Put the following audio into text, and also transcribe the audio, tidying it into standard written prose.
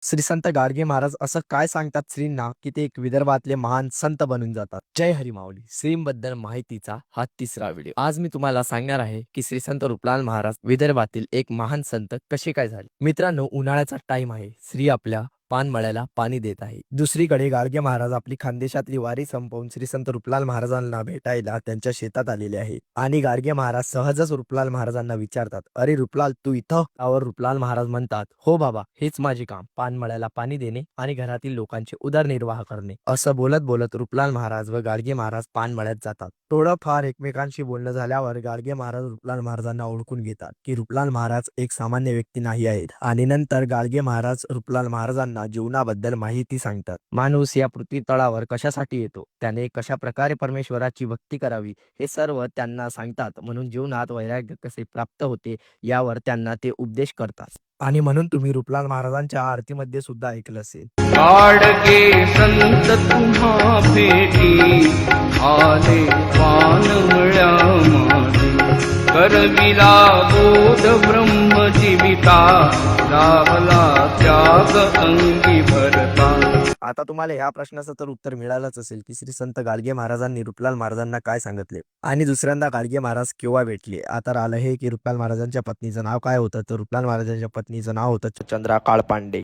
श्री संत गाडगे महाराज असं काय सांगतात श्रींना की ते एक विदर्भातले महान संत बनून जातात. जय हरी माऊली. श्रींबद्दल माहितीचा हा तिसरा व्हिडिओ. आज मी तुम्हाला सांगणार आहे की श्री संत रूपलाल महाराज विदर्भातील एक महान संत कसे काय झाले. मित्रांनो, उन्हाळ्याचा टाइम आहे. श्री आपल्या पानमळ्याला पाणी देत आहे. दुसरीकडे गाडगे महाराज आपली खानदेशातली वारी संपवून श्री संत रूपलाल महाराजांना भेटायला त्यांच्या शेतात आलेले आहेत. आणि गाडगे महाराज सहजच रूपलाल महाराजांना विचारतात, अरे रूपलाल, तू इथं? त्यावर रूपलाल महाराज म्हणतात, हो बाबा, हेच माझे काम, पानमळ्याला पाणी देणे आणि घरातील लोकांचे उदरनिर्वाह करणे. असं बोलत बोलत रूपलाल महाराज व गाडगे महाराज पानमळ्यात जातात. थोडंफार एकमेकांशी बोलणं झाल्यावर गाडगे महाराज रूपलाल महाराजांना ओळखून घेतात की रूपलाल महाराज एक सामान्य व्यक्ती नाही आहेत. आणि नंतर गाडगे महाराज रूपलाल महाराजांना जीवनाबद्दल माहिती सांगतात. माणूस या पृथ्वी तळावर कशासाठी येतो, त्याने कशा प्रकारे परमेश्वराची भक्ती करावी, हे सर्व त्यांना सांगतात. म्हणून जीवनात वैराग्य कसे प्राप्त होते यावर त्यांना ते उपदेश करतात. आणि म्हणून तुम्ही रूपलाल महाराजांच्या आरतीमध्ये सुद्धा ऐकलं असेल, गाडगे संत तुम्हा भेटी आले पानमळ्या मागे, करविला बोध ब्रह्म जीविता, लाभला त्याग अंगी भरता. आता तुम्हाला ह्या प्रश्नाचं तर उत्तर मिळालंच असेल की श्री संत गाडगे महाराजांनी रूपलाल महाराजांना काय सांगितले आणि दुसऱ्यांदा गाडगे महाराज केव्हा भेटले. आता राहिलं हे की रूपलाल महाराजांच्या पत्नीचं नाव काय होतं. तर रूपलाल महाराजांच्या पत्नीचं नाव होतं चंद्रा काळपांडे.